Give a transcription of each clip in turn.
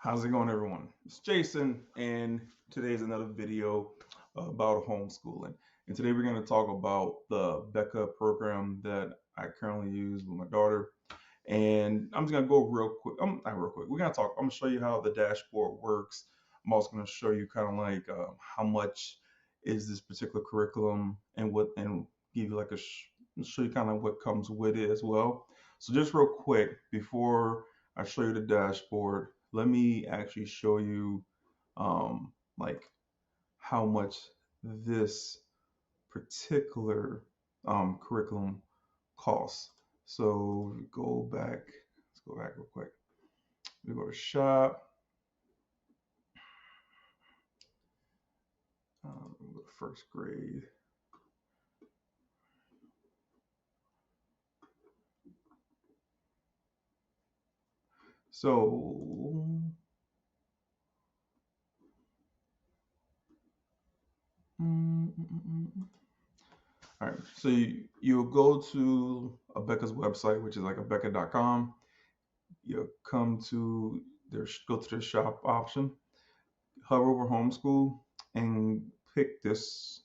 How's it going, everyone? It's Jason, and today's another video about homeschooling. And today we're going to talk about the Becca program that I currently use with my daughter. And I'm just going to go real quick. Not real quick. We're going to talk. I'm going to show you how the dashboard works. I'm also going to show you kind of like how much is this particular curriculum and give you like show you kind of what comes with it as well. So just real quick before I show you the dashboard, let me actually show you like how much this particular curriculum costs. So go back, let's go back real quick. We go to shop, we go to first grade. So, all right. So you'll go to Abeka's website, which is like abeka.com. You'll come to go to the shop option, hover over homeschool, and pick this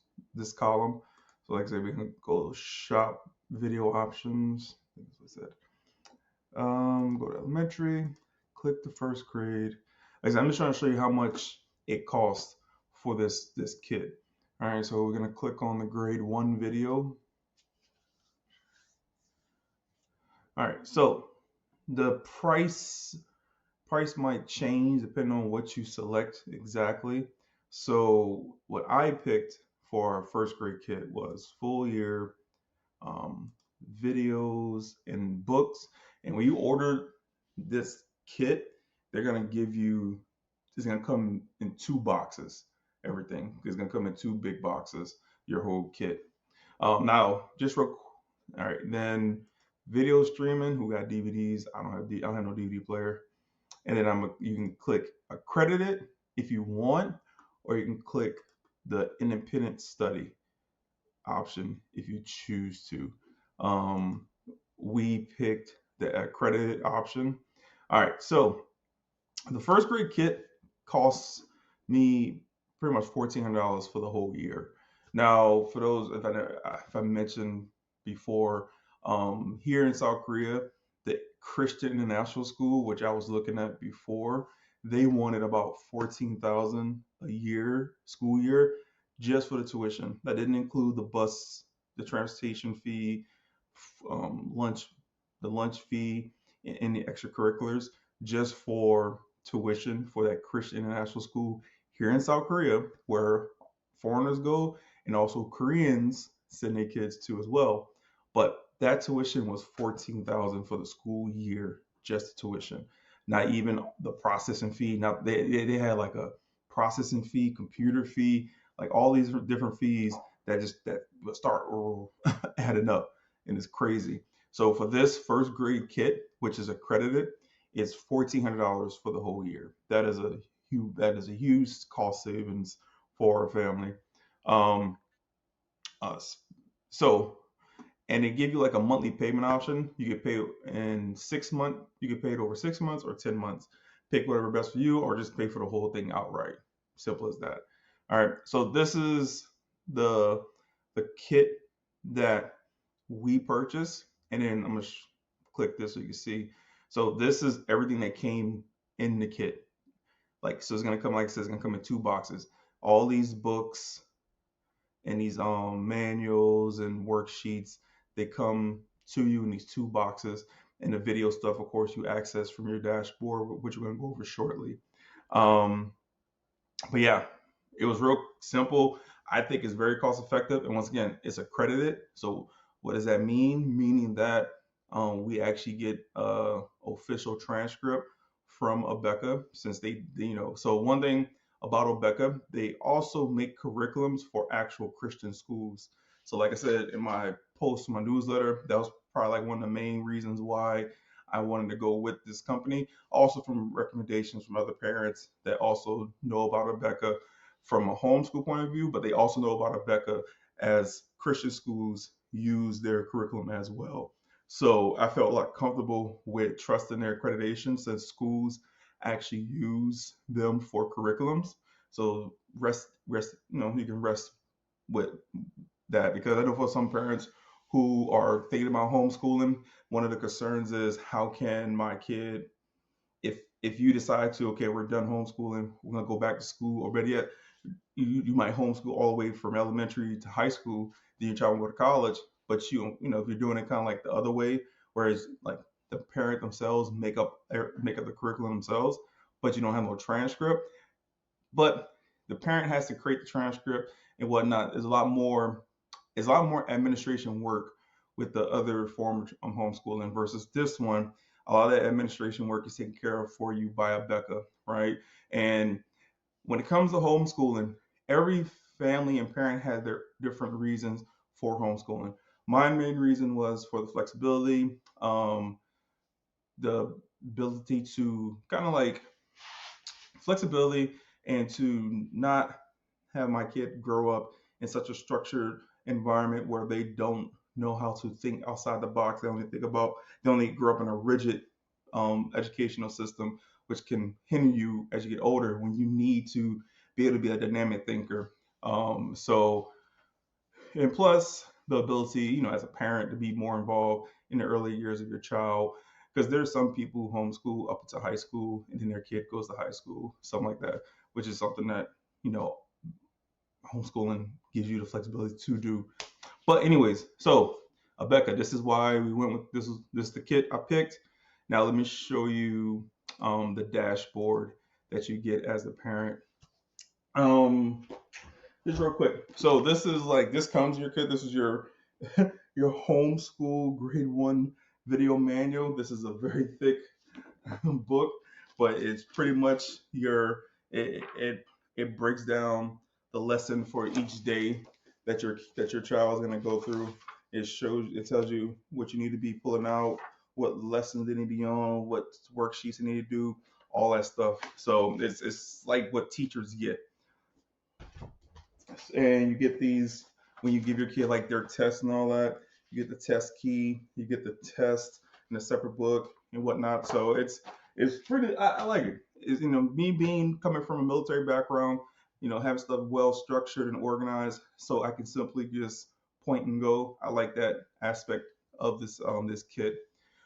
column. So like I said, we can go shop video options. I think that's what I said. Go to elementary, click the first grade. Like I said, I'm just trying to show you how much it costs for this kit. All right, so we're gonna click on the grade one video. All right, so the price might change depending on what you select exactly. So what I picked for our first grade kit was full year um, videos and books. And when you order this kit, they're gonna give you it's gonna come in two boxes. Everything is gonna come in two big boxes. Your whole kit. Now, just real, all right. Then video streaming. Who got DVDs? I don't have no DVD player. And then you can click accredited if you want, or you can click the independent study option if you choose to. Um, we picked the accredited option. All right, so the first grade kit costs me pretty much $1,400 for the whole year. Now, for those, if I mentioned before, here in South Korea, the Christian International School, which I was looking at before, they wanted about 14,000 a year, school year, just for the tuition. That didn't include the bus, the transportation fee, lunch, the lunch fee, and the extracurriculars, just for tuition for that Christian International School here in South Korea, where foreigners go and also Koreans send their kids to as well. But that tuition was 14,000 for the school year, just tuition. Not even the processing fee. Now they had like a processing fee, computer fee, like all these different fees that will start adding up, and it's crazy. So for this first grade kit, which is accredited, it's $1,400 for the whole year. That is a huge cost savings for our family. Um, uh, so and they give you like a monthly payment option. You can pay in 6 months. You can pay it over 6 months or 10 months. Pick whatever best for you, or just pay for the whole thing outright. Simple as that. All right. So this is the the kit that we purchased, and then I'm gonna click this so you can see. So this is everything that came in the kit. Like so, it's gonna come like I said, it's gonna come in two boxes. All these books and these manuals and worksheets, they come to you in these two boxes. And the video stuff, of course, you access from your dashboard, which we're gonna go over shortly. Um, but yeah, it was real simple. I think it's very cost effective, and once again, it's accredited. So what does that mean? Meaning that we actually get official transcript from Abeka, since So one thing about Abeka, they also make curriculums for actual Christian schools. So like I said in my post, my newsletter, that was probably like one of the main reasons why I wanted to go with this company. Also from recommendations from other parents that also know about Abeka from a homeschool point of view, but they also know about Abeka as Christian schools use their curriculum as well. So I felt like comfortable with trusting their accreditation, since schools actually use them for curriculums. So rest, you can rest with that, because I know for some parents who are thinking about homeschooling, one of the concerns is, how can my kid, if you decide to, okay, we're done homeschooling, we're gonna go back to school, or better yet, you might homeschool all the way from elementary to high school, then your child will go to college. But if you're doing it kind of like the other way, whereas like the parent themselves make up the curriculum themselves, but you don't have no transcript, but the parent has to create the transcript and whatnot. There's a lot more administration work with the other form of homeschooling versus this one. A lot of that administration work is taken care of for you by Abeka, right? And when it comes to homeschooling, every family and parent had their different reasons for homeschooling. My main reason was for the flexibility, the ability to kind of like flexibility, and to not have my kid grow up in such a structured environment where they don't know how to think outside the box. They only grow up in a rigid educational system, which can hinder you as you get older when you need to be able to be a dynamic thinker. So, and plus the ability, as a parent, to be more involved in the early years of your child. Because there's some people who homeschool up to high school, and then their kid goes to high school, something like that, which is something that, you know, homeschooling gives you the flexibility to do. But anyways, so Abeka, this is why we went with this is the kit I picked. Now let me show you the dashboard that you get as the parent. Um, just real quick. So this comes your kit. This is your your homeschool grade one video manual. This is a very thick book, but it's pretty much it breaks down the lesson for each day that your child is going to go through. It tells you what you need to be pulling out, what lessons they need to be on, what worksheets they need to do, all that stuff. So it's like what teachers get, and you get these when you give your kid like their test and all that. You get the test key, you get the test in a separate book and whatnot. So it's pretty. I like it. It's, me being coming from a military background, having stuff well structured and organized, so I can simply just point and go. I like that aspect of this kit.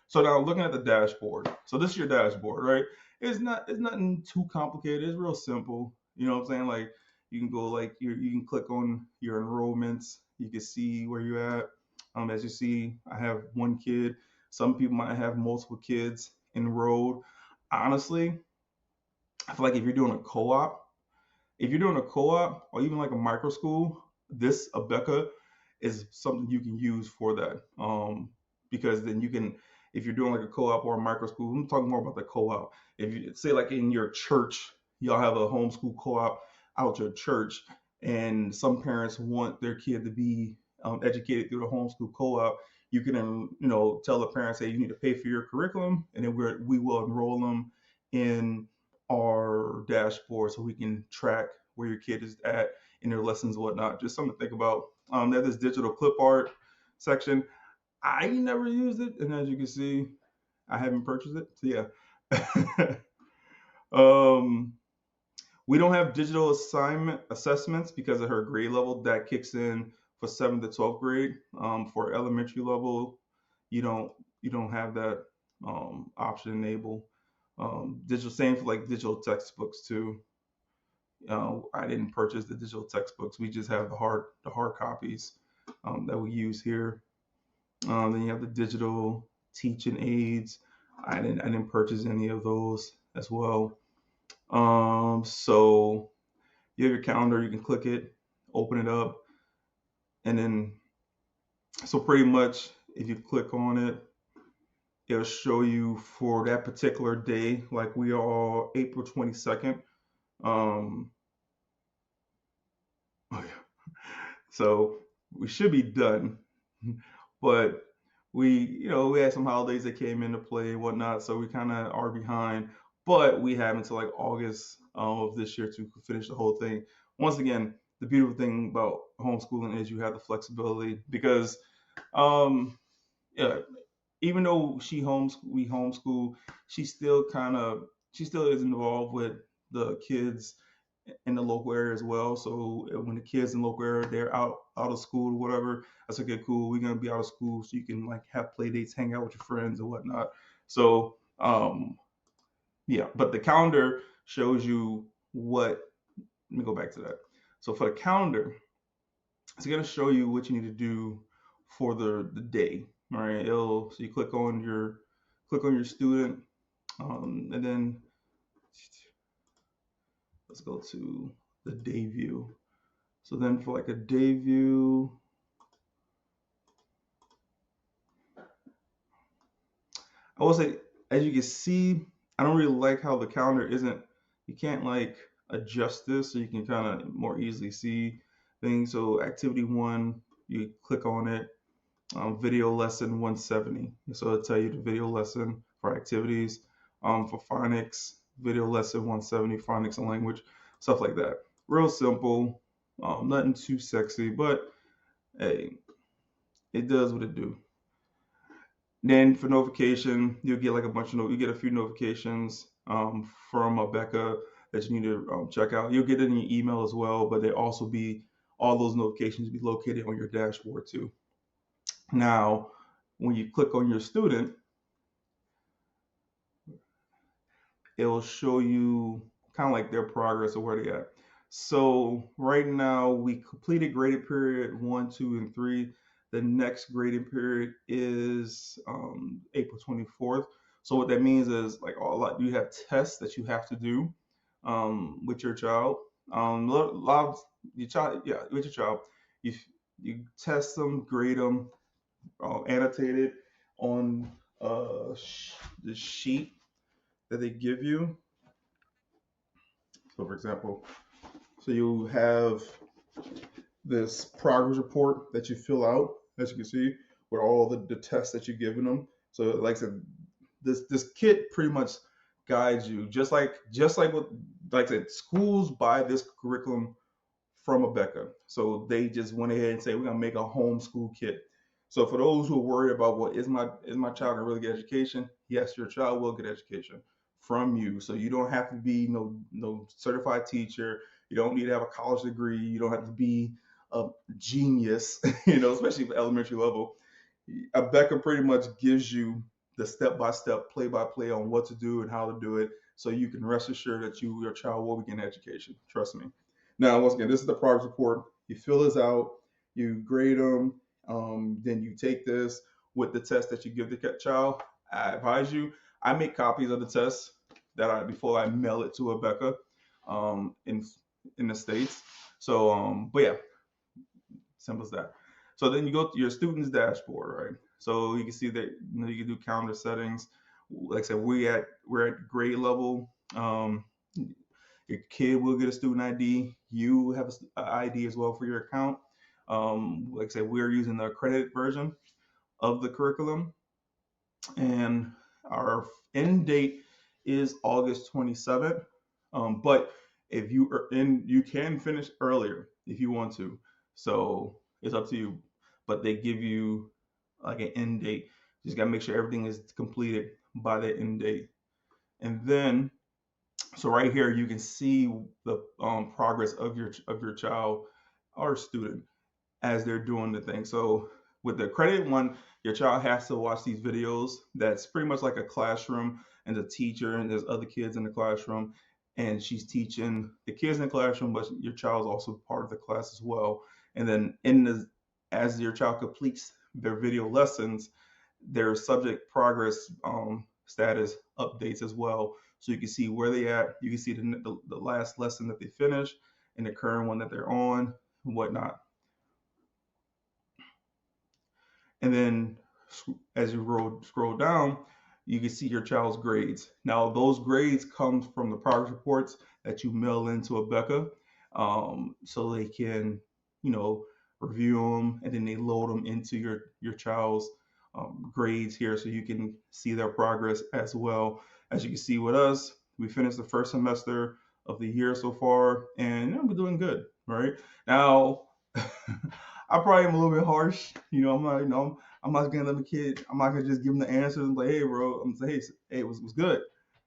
So now looking at the dashboard. So this is your dashboard, right? It's nothing too complicated. It's real simple. You know what I'm saying? Like you can go like you can click on your enrollments. You can see where you're at. As you see, I have one kid. Some people might have multiple kids enrolled. Honestly, I feel like if you're doing a co-op or even like a micro school, this Abeka is something you can use for that. Because then you can, if you're doing like a co-op or a micro school, I'm talking more about the co-op. If you say like in your church, y'all have a homeschool co-op out your church, and some parents want their kid to be educated through the homeschool co-op, you can, tell the parents, hey, you need to pay for your curriculum, and then we will enroll them in our dashboard so we can track where your kid is at in their lessons and whatnot. Just something to think about. There's this digital clip art section. I never used it, and as you can see, I haven't purchased it. So yeah. um, we don't have digital assignment assessments because of her grade level. That kicks in for 7th to 12th grade. For elementary level, you don't have that option enabled. Digital, same for like digital textbooks too. I didn't purchase the digital textbooks. We just have the hard copies that we use here. Then you have the digital teaching aids. I didn't purchase any of those as well. So you have your calendar. You can click it, open it up, and then so pretty much if you click on it, it'll show you for that particular day. Like we are April 22nd. Um, oh yeah. So we should be done, but we had some holidays that came into play and whatnot, so we kind of are behind. But we have until like August of this year to finish the whole thing. Once again, the beautiful thing about homeschooling is you have the flexibility because, yeah, even though we homeschool, she still kind of she still is involved with the kids in the local area as well. So when the kids in the local area they're out of school or whatever, I said, okay, cool. We're gonna be out of school, so you can like have play dates, hang out with your friends and whatnot. So yeah, but the calendar shows you what. Let me go back to that. So for the calendar, it's gonna show you what you need to do for the day. All right. So you click on your student, and then let's go to the day view. So then for like a day view, I will say, as you can see, I don't really like how the calendar isn't, you can't like adjust this so you can kind of more easily see things. So activity one, you click on it, video lesson 170. So it'll tell you the video lesson for activities. For phonics, video lesson 170, phonics and language, stuff like that. Real simple, nothing too sexy, but hey, it does what it do. Then for notification, you'll get like a bunch of you get a few notifications from Abeka that you need to check out. You'll get it in your email as well, but they also be all those notifications be located on your dashboard too. Now, when you click on your student, it will show you kind of like their progress or where they at. So right now we completed graded period 1, 2, and 3. The next grading period is April 24th. So what that means is like you have tests that you have to do with your child. A lot of your child, yeah, with your child, you you test them, grade them, annotate it on the sheet that they give you. So for example, so you have this progress report that you fill out, as you can see, with all the tests that you've given them. So like I said, this kit pretty much guides you, just like what like I said, schools buy this curriculum from Abeka. So they just went ahead and say we're gonna make a homeschool kit. So for those who are worried about what is my child gonna really get education? Yes, your child will get education from you. So you don't have to be no certified teacher. You don't need to have a college degree. You don't have to be a genius, especially for elementary level. Abeka pretty much gives you the step by step, play by play on what to do and how to do it, so you can rest assured that your child will be getting education. Trust me. Now, once again, this is the progress report. You fill this out, you grade them, then you take this with the test that you give the child. I advise you. I make copies of the test before I mail it to Abeka in the states. So, but yeah, simple as that. So then you go to your student's dashboard, right? So you can see that you can do calendar settings. Like I said, we're at grade level. Your kid will get a student ID. You have an ID as well for your account. Like I said, we're using the accredited version of the curriculum, and our end date is August 27th. But if you are in, you can finish earlier if you want to. So it's up to you. But they give you like an end date. You just gotta make sure everything is completed by the end date. And then, so right here you can see the progress of your child or student as they're doing the thing. So with the accredited one, your child has to watch these videos. That's pretty much like a classroom, and the teacher and there's other kids in the classroom, and she's teaching the kids in the classroom, but your child's also part of the class as well. And then as your child completes their video lessons, their subject progress status updates as well. So you can see where they at. You can see the last lesson that they finished and the current one that they're on and whatnot. And then as you scroll down, you can see your child's grades. Now those grades come from the progress reports that you mail into Abeka, so they can, review them, and then they load them into your child's grades here, so you can see their progress as well. As you can see with us, we finished the first semester of the year so far, and we're doing good. Right now, I probably am a little bit harsh. I'm not, I'm not gonna let the kid. I'm not gonna just give him the answers and be like, hey, bro. I'm gonna say, hey, it was good.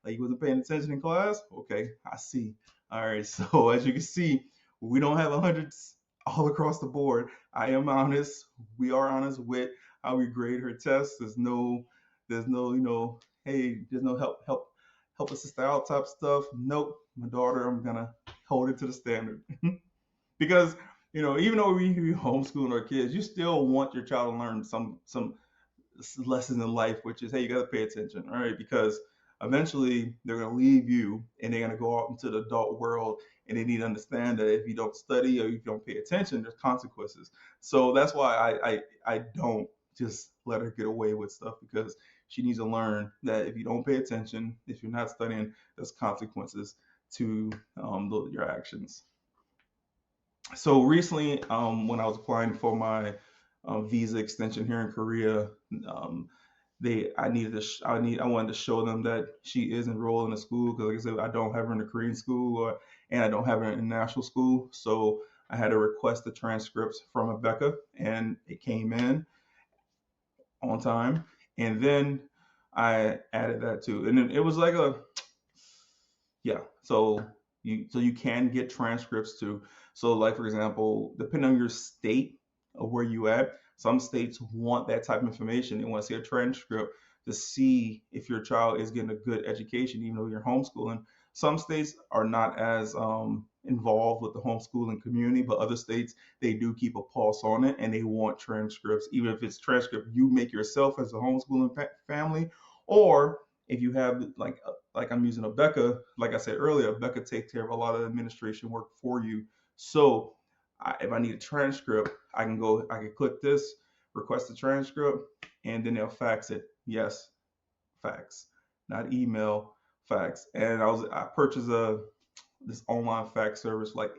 Like you wasn't paying attention in class? Okay, I see. All right, so as you can see, we don't have 100s all across the board. I am honest. We are honest with how we grade her tests. There's no, hey, there's no help a sister out type stuff. Nope. My daughter, I'm gonna hold it to the standard. Because even though we homeschooling our kids, you still want your child to learn some lesson in life, which is, hey, you got to pay attention, all right? Because eventually they're going to leave you and they're going to go out into the adult world, and they need to understand that if you don't study or if you don't pay attention, there's consequences. So that's why I don't just let her get away with stuff, because she needs to learn that if you don't pay attention, if you're not studying, there's consequences to your actions. So recently, when I was applying for my visa extension here in Korea, um, I wanted to show them that she is enrolled in a school, because like I said, I don't have her in a Korean school, and I don't have her in a national school. So I had to request the transcripts from Abeka, and it came in on time. And then I added that too, and then it was like a yeah. So you can get transcripts too. So like for example, depending on your state of where you at, some states want that type of information. They want to see a transcript to see if your child is getting a good education, even though you're homeschooling. Some states are not as involved with the homeschooling community, but other states, they do keep a pulse on it, and they want transcripts, even if it's transcript you make yourself as a homeschooling family, or if you have like I'm using Abeka, like I said earlier, Abeka takes care of a lot of administration work for you. So if I need a transcript, I can click this, request a transcript, and then they'll fax it. Yes, fax, not email, fax. And I purchased this online fax service, like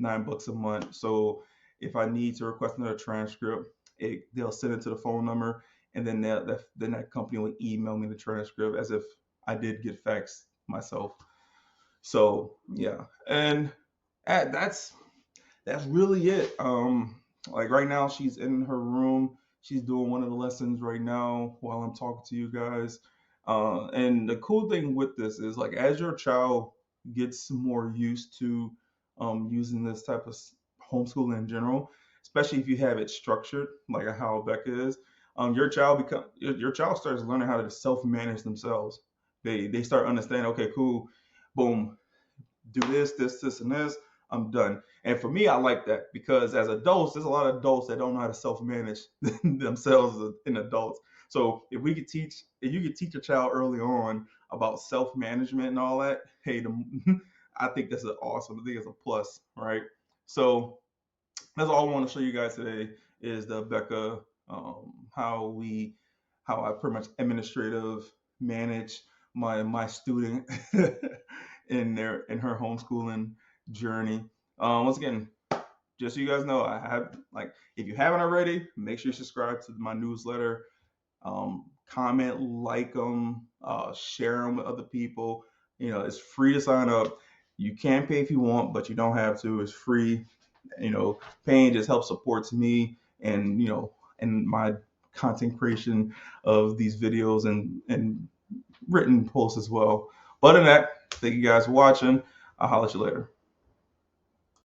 $9 a month. So if I need to request another transcript, they'll send it to the phone number, and then that company will email me the transcript as if I did get faxed myself. So yeah, and that's really it. Like right now, she's in her room. She's doing one of the lessons right now while I'm talking to you guys. And the cool thing with this is, like, as your child gets more used to using this type of homeschooling in general, especially if you have it structured like how Becca is, your child starts learning how to self manage themselves. They start understanding. Okay, cool, boom, do this, and this. I'm done. And for me, I like that, because as adults, there's a lot of adults that don't know how to self-manage themselves in adults. So if you could teach a child early on about self-management and all that, hey, I think that's awesome. I think it's a plus, right? So that's all I want to show you guys today, is the Becca, how I pretty much administrative manage my student in her homeschooling journey. Once again, just so you guys know, I have, like, if you haven't already, make sure you subscribe to my newsletter. Comment, like them, share them with other people. It's free to sign up. You can pay if you want, but you don't have to. It's free. Paying just helps supports me, and my content creation of these videos and written posts as well. But other than that, thank you guys for watching. I'll holler at you later.